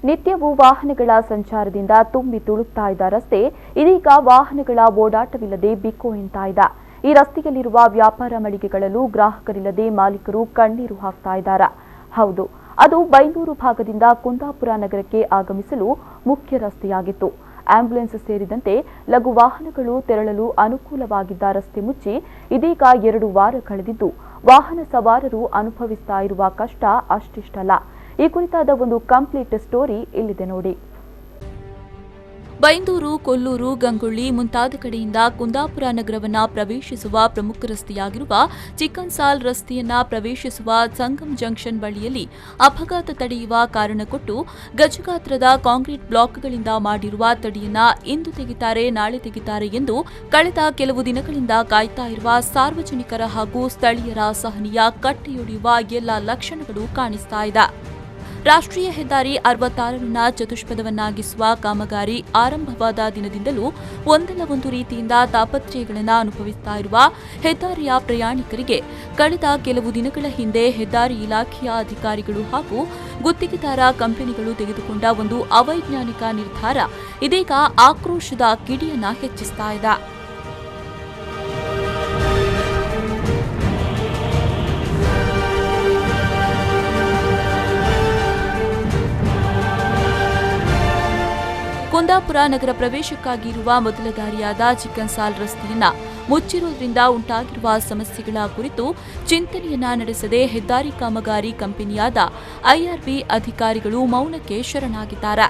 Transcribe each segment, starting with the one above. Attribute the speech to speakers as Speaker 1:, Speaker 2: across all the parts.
Speaker 1: ನಿತ್ಯವೂ ವಾಹನಗಳ ಸಂಚಾರದಿಂದ ತುಂಬಿ ತುಳುಕ್ತಾ ಇದ್ದ ರಸ್ತೆ ಇದೀಗ ವಾಹನಗಳ ಓಡಾಟವಿಲ್ಲದೆ ಬಿಕೋ ಎಂತಾ ಇದೆ. ಈ ರಸ್ತೆಯಲ್ಲಿರುವ ವ್ಯಾಪಾರ ಮಳಿಗೆಗಳಲ್ಲೂ ಗ್ರಾಹಕರಿಲ್ಲದೆ ಮಾಲೀಕರು ಕಣ್ಣೀರು ಹಾಕ್ತಾ ಇದ್ದಾರೆ. ಹೌದು, ಅದು ಬೈಂದೂರು ಭಾಗದಿಂದ ಕುಂದಾಪುರ ನಗರಕ್ಕೆ ಆಗಮಿಸಲು ಮುಖ್ಯ ರಸ್ತೆಯಾಗಿತ್ತು. ಆಂಬ್ಯುಲೆನ್ಸ್ ಸೇರಿದಂತೆ ಲಘು ವಾಹನಗಳು ತೆರಳಲು ಅನುಕೂಲವಾಗಿದ್ದ ರಸ್ತೆ ಮುಚ್ಚಿ ಇದೀಗ 2 ವಾರ ಕಳೆದಿದ್ದು ವಾಹನ ಸವಾರರು ಅನುಭವಿಸ್ತಾ ಇರುವ ಕಷ್ಟ ಅಷ್ಟಿಷ್ಟಲ್ಲ. ಈ ಕುರಿತಾದ ಒಂದು ಕಂಪ್ಲೀಟ್ ಸ್ಟೋರಿ ಇಲ್ಲಿದೆ ನೋಡಿ. ಬೈಂದೂರು, ಕೊಲ್ಲೂರು, ಗಂಗೊಳ್ಳಿ ಮುಂತಾದ ಕಡೆಯಿಂದ ಕುಂದಾಪುರ ನಗರವನ್ನ ಪ್ರವೇಶಿಸುವ ಪ್ರಮುಖ ರಸ್ತೆಯಾಗಿರುವ ಚಿಕ್ಕನ್ಸಾಲ್ ರಸ್ತೆಯನ್ನ ಪ್ರವೇಶಿಸುವ ಸಂಗಮ್ ಜಂಕ್ಷನ್ ಬಳಿಯಲ್ಲಿ ಅಪಘಾತ ತಡೆಯುವ ಕಾರಣ ಕೊಟ್ಟು ಗಜಗಾತ್ರದ ಕಾಂಕ್ರೀಟ್ ಬ್ಲಾಕ್ಗಳಿಂದ ಮಾಡಿರುವ ತಡೆಯನ್ನ ಇಂದು ತೆಗಿತಾರೆ, ನಾಳೆ ತೆಗಿತಾರೆ ಎಂದು ಕಳೆದ ಕೆಲವು ದಿನಗಳಿಂದ ಕಾಯ್ತಾ ಇರುವ ಸಾರ್ವಜನಿಕರ ಹಾಗೂ ಸ್ಥಳೀಯರ ಸಹನೆಯ ಕಟ್ಟೆಯೊಡೆಯುವ ಎಲ್ಲ ಲಕ್ಷಣಗಳು ಕಾಣಿಸ್ತಾ ಇದೆ. ರಾಷ್ಟ್ರೀಯ ಹೆದ್ದಾರಿ 66ರನ್ನ ಚತುಷ್ಪಥವನ್ನಾಗಿಸುವ ಕಾಮಗಾರಿ ಆರಂಭವಾದ ದಿನದಿಂದಲೂ ಒಂದಲ್ಲ ಒಂದು ರೀತಿಯಿಂದ ತಾಪತ್ರಯಗಳನ್ನು ಅನುಭವಿಸುತ್ತಾ ಇರುವ ಹೆದ್ದಾರಿಯ ಪ್ರಯಾಣಿಕರಿಗೆ ಕಳೆದ ಕೆಲವು ದಿನಗಳ ಹಿಂದೆ ಹೆದ್ದಾರಿ ಇಲಾಖೆಯ ಅಧಿಕಾರಿಗಳು ಹಾಗೂ ಗುತ್ತಿಗೆದಾರ ಕಂಪನಿಗಳು ತೆಗೆದುಕೊಂಡ ಒಂದು ಅವೈಜ್ಞಾನಿಕ ನಿರ್ಧಾರ ಇದೀಗ ಆಕ್ರೋಶದ ಕಿಡಿಯನ್ನ ಹೆಚ್ಚಿಸ್ತಾ ಇದೆ. ಕುಂದಾಪುರ ನಗರ ಪ್ರವೇಶಕ್ಕಾಗಿ ಇರುವ ಮೊದಲ ದಾರಿಯಾದ ಚಿಕ್ಕನ್ಸಾಲ್ ರಸ್ತೆಯನ್ನ ಮುಚ್ಚಿರುವುದರಿಂದ ಉಂಟಾಗಿರುವ ಸಮಸ್ಯೆಗಳ ಕುರಿತು ಚಿಂತನೆಯನ್ನ ನಡೆಸದೆ ಹೆದ್ದಾರಿ ಕಾಮಗಾರಿ ಕಂಪನಿಯಾದ ಐಆರ್ಬಿ ಅಧಿಕಾರಿಗಳು ಮೌನಕ್ಕೆ ಶರಣಾಗಿದ್ದಾರೆ.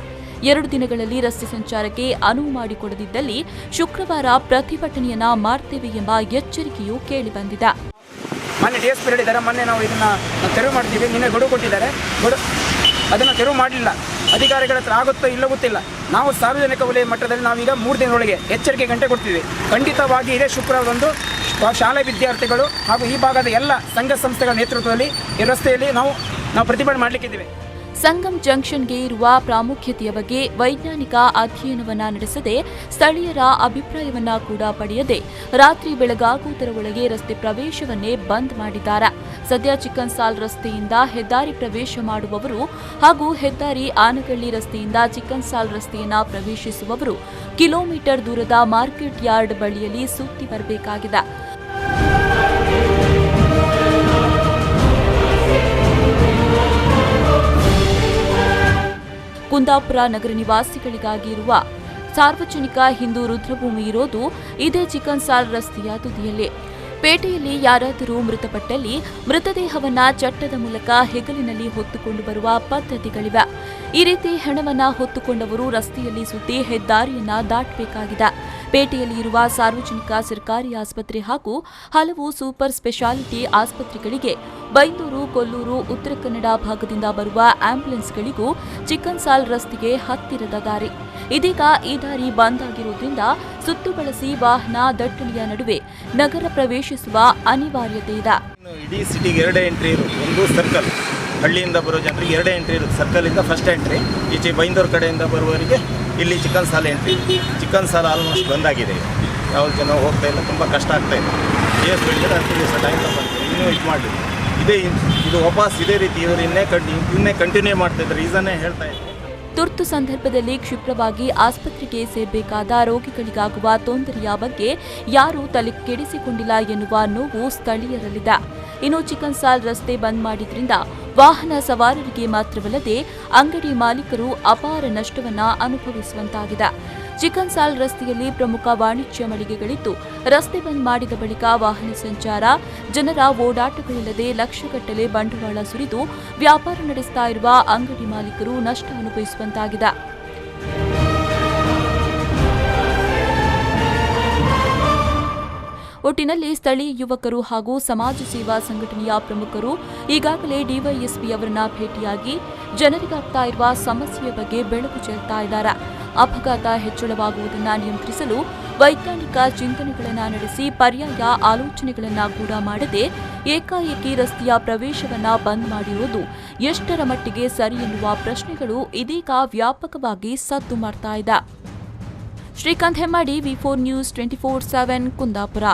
Speaker 1: 2 ದಿನಗಳಲ್ಲಿ ರಸ್ತೆ ಸಂಚಾರಕ್ಕೆ ಅನುವು ಮಾಡಿಕೊಡದಿದ್ದಲ್ಲಿ ಶುಕ್ರವಾರ ಪ್ರತಿಭಟನೆಯನ್ನ ಮಾಡ್ತೇವೆ ಎಂಬ ಎಚ್ಚರಿಕೆಯೂ ಕೇಳಿಬಂದಿದೆ.
Speaker 2: ಮೊನ್ನೆ ಡಿಎಸ್ಪಿ ಹೇಳಿದ್ದಾರೆ, ಮೊನ್ನೆ ನಾವು ಇದನ್ನ ತೆರವು ಮಾಡ್ತೀವಿ, ನಿನ್ನೆ ಗಡುವು ಕೊಟ್ಟಿದ್ದಾರೆ, ಅದನ್ನು ತೆರವು ಮಾಡಲಿಲ್ಲ. ಅಧಿಕಾರಿಗಳ ಹತ್ರ ಆಗುತ್ತೋ ಇಲ್ಲ ಗೊತ್ತಿಲ್ಲ. ನಾವು ಸಾರ್ವಜನಿಕ ವಲಯ ಮಟ್ಟದಲ್ಲಿ ನಾವೀಗ 3 ದಿನದೊಳಗೆ ಎಚ್ಚರಿಕೆ ಗಂಟೆ ಕೊಡ್ತೀವಿ. ಖಂಡಿತವಾಗಿ ಇದೇ ಶುಕ್ರವಾರದಂದು ಶಾಲಾ ವಿದ್ಯಾರ್ಥಿಗಳು ಹಾಗೂ ಈ ಭಾಗದ ಎಲ್ಲ ಸಂಘ ಸಂಸ್ಥೆಗಳ ನೇತೃತ್ವದಲ್ಲಿ ಈ ರಸ್ತೆಯಲ್ಲಿ ನಾವು ಪ್ರತಿಭಟನೆ ಮಾಡಲಿಕ್ಕಿದ್ದೇವೆ.
Speaker 1: ಸಂಗಮ್ ಜಂಕ್ಷನ್ಗೆ ಇರುವ ಪ್ರಾಮುಖ್ಯತೆಯ ಬಗ್ಗೆ ವೈಜ್ಞಾನಿಕ ಅಧ್ಯಯನವನ್ನ ನಡೆಸದೆ ಸ್ಥಳೀಯರ ಅಭಿಪ್ರಾಯವನ್ನ ಕೂಡ ಪಡೆಯದೆ ರಾತ್ರಿ ಬೆಳಗಾಗುವುದರ ಒಳಗೆ ರಸ್ತೆ ಪ್ರವೇಶವನ್ನೇ ಬಂದ್ ಮಾಡಿದ್ದಾರೆ. ಸದ್ಯ ಚಿಕ್ಕನ್ಸಾಲ್ ರಸ್ತೆಯಿಂದ ಹೆದ್ದಾರಿ ಪ್ರವೇಶ ಮಾಡುವವರು ಹಾಗೂ ಹೆದ್ದಾರಿ ಆನಗಳ್ಳಿ ರಸ್ತೆಯಿಂದ ಚಿಕ್ಕನ್ಸಾಲ್ ರಸ್ತೆಯನ್ನ ಪ್ರವೇಶಿಸುವವರು ಕಿಲೋಮೀಟರ್ ದೂರದ ಮಾರ್ಕೆಟ್ ಯಾರ್ಡ್ ಬಳಿಯಲ್ಲಿ ಸುತ್ತಿ ಬರಬೇಕಾಗಿದೆ. ಕುಂದಾಪುರ ನಗರ ನಿವಾಸಿಗಳಿಗಾಗಿ ಇರುವ ಸಾರ್ವಜನಿಕ ಹಿಂದೂ ರುದ್ರಭೂಮಿ ಇರೋದು ಇದೇ ಚಿಕ್ಕನ್ಸಾಲ್ ರಸ್ತೆಯ ತುದಿಯಲ್ಲಿ. ಪೇಟೆಯಲ್ಲಿ ಯಾರಾದರೂ ಮೃತಪಟ್ಟಲ್ಲಿ ಮೃತದೇಹವನ್ನ ಚಟ್ಟದ ಮೂಲಕ ಹೆಗಲಿನಲ್ಲಿ ಹೊತ್ತುಕೊಂಡು ಬರುವ ಪದ್ಧತಿಗಳಿವೆ. ಈ ರೀತಿ ಹೆಣವನ್ನ ಹೊತ್ತುಕೊಂಡವರು ರಸ್ತೆಯಲ್ಲಿ ಸುತ್ತಿ ಹೆದ್ದಾರಿಯನ್ನ ದಾಟಬೇಕಾಗಿದೆ. ಪೇಟೆಯಲ್ಲಿ ಇರುವ ಸಾರ್ವಜನಿಕ ಸರ್ಕಾರಿ ಆಸ್ಪತ್ರೆ ಹಾಗೂ ಹಲವು ಸೂಪರ್ ಸ್ಪೆಷಾಲಿಟಿ ಆಸ್ಪತ್ರೆಗಳಿಗೆ ಬೈಂದೂರು, ಕೊಲ್ಲೂರು, ಉತ್ತರ ಕನ್ನಡ ಭಾಗದಿಂದ ಬರುವ ಆಂಬ್ಯುಲೆನ್ಸ್ಗಳಿಗೂ ಚಿಕ್ಕನ್ಸಾಲ್ ರಸ್ತೆಗೆ ಹತ್ತಿರದ ದಾರಿ. ಇದೀಗ ಈ ದಾರಿ ಬಂದ್ ಆಗಿರುವುದರಿಂದ ಸುತ್ತು ಬಳಸಿ ವಾಹನ ದಟ್ಟಣೆಯ ನಡುವೆ ನಗರ ಪ್ರವೇಶಿಸುವ ಅನಿವಾರ್ಯತೆ ಇದೆ.
Speaker 3: ಇಡೀ ಸಿಟಿಗೆ 2 ಎಂಟ್ರಿ ಇರುತ್ತೆ. ಒಂದು ಸರ್ಕಲ್, ಹಳ್ಳಿಯಿಂದ ಬರೋ ಜನರಿಗೆ 2 ಎಂಟ್ರಿ ಇರುತ್ತೆ. ಸರ್ಕಲಿಂದ ಫಸ್ಟ್ ಎಂಟ್ರಿ, ಈಚೆ ಬೈಂದೂರು ಕಡೆಯಿಂದ ಬರುವವರಿಗೆ ಇಲ್ಲಿ ಚಿಕ್ಕನ್ಸಾಲ್ ಎಂಟ್ರಿ. ಚಿಕ್ಕನ್ಸಾಲ್ ಆಲ್ಮೋಸ್ಟ್ ಬಂದಾಗಿದೆ. ಯಾವ ಜನ ಹೋಗ್ತಾ ಇಲ್ಲ, ತುಂಬ ಕಷ್ಟ ಆಗ್ತಾ ಇದೆ. ಎಷ್ಟು ಬೆಳಿಗ್ಗೆ 10 ದಿವಸ ಟೈಮ್ ತಗೊಂಡಿದೆ, ಇನ್ನೂ ಇದು ಮಾಡಲಿಲ್ಲ. ಇದು ವಾಪಸ್ ಇದೇ ರೀತಿ ಇವರು ಇನ್ನೇ ಕಂಟಿನ್ಯೂ ಮಾಡ್ತಾ ಇದ್ದಾರೆ. ರೀಸನ್ನೇ ಹೇಳ್ತಾ ಇದ್ದಾರೆ.
Speaker 1: ತುರ್ತು ಸಂದರ್ಭದಲ್ಲಿ ಕ್ಷಿಪ್ರವಾಗಿ ಆಸ್ಪತ್ರೆಗೆ ಸೇರಬೇಕಾದ ರೋಗಿಗಳಿಗಾಗುವ ತೊಂದರೆಯ ಬಗ್ಗೆ ಯಾರೂ ತಲೆ ಕೆಡಿಸಿಕೊಂಡಿಲ್ಲ ಎನ್ನುವ ನೋವು ಸ್ಥಳೀಯರಲ್ಲಿದೆ. ಇನ್ನು ಚಿಕ್ಕನ್ಸಾಲ್ ರಸ್ತೆ ಬಂದ್ ಮಾಡಿದ್ರಿಂದ ವಾಹನ ಸವಾರರಿಗೆ ಮಾತ್ರವಲ್ಲದೆ ಅಂಗಡಿ ಮಾಲೀಕರು ಅಪಾರ ನಷ್ಟವನ್ನ ಅನುಭವಿಸುವಂತಾಗಿದೆ. ಚಿಕ್ಕನ್ಸಾಲ್ ರಸ್ತೆಯಲ್ಲಿ ಪ್ರಮುಖ ವಾಣಿಜ್ಯ ಮಳಿಗೆಗಳಿದ್ದು ರಸ್ತೆ ಬಂದ್ ಮಾಡಿದ ಬಳಿಕ ವಾಹನ ಸಂಚಾರ, ಜನರ ಓಡಾಟಗಳಿಲ್ಲದೆ ಲಕ್ಷಗಟ್ಟಲೆ ಬಂಡವಾಳ ಸುರಿದು ವ್ಯಾಪಾರ ನಡೆಸ್ತಾ ಇರುವ ಅಂಗಡಿ ಮಾಲೀಕರು ನಷ್ಟ ಅನುಭವಿಸುವಂತಾಗಿದೆ. ಒಟ್ಟಿನಲ್ಲಿ ಸ್ಥಳೀಯ ಯುವಕರು ಹಾಗೂ ಸಮಾಜ ಸೇವಾ ಸಂಘಟನೆಯ ಪ್ರಮುಖರು ಈಗಾಗಲೇ ಡಿವೈಎಸ್ಪಿ ಅವರನ್ನ ಭೇಟಿಯಾಗಿ ಜನರಿಗಾಗ್ತಾ ಇರುವ ಸಮಸ್ಯೆಯ ಬಗ್ಗೆ ಬೆಳಕು ಚೆಲ್ತಾ ಇದ್ದಾರೆ. ಅಪಘಾತ ಹೆಚ್ಚಳವಾಗುವುದನ್ನು ನಿಯಂತ್ರಿಸಲು ವೈಜ್ಞಾನಿಕ ಚಿಂತನೆಗಳನ್ನು ನಡೆಸಿ ಪರ್ಯಾಯ ಆಲೋಚನೆಗಳನ್ನು ಕೂಡ ಮಾಡದೆ ಏಕಾಏಕಿ ರಸ್ತೆಯ ಪ್ರವೇಶವನ್ನ ಬಂದ್ ಮಾಡಿರುವುದು ಎಷ್ಟರ ಮಟ್ಟಿಗೆ ಸರಿ ಎನ್ನುವ ಪ್ರಶ್ನೆಗಳು ಇದೀಗ ವ್ಯಾಪಕವಾಗಿ ಸದ್ದು ಮಾಡ್ತಾ ಇದೆ. ಶ್ರೀಕಾಂತ್ ಹೆಮ್ಮಾಡಿ, ವಿ4 ನ್ಯೂಸ್ 24/7 ಕುಂದಾಪುರ.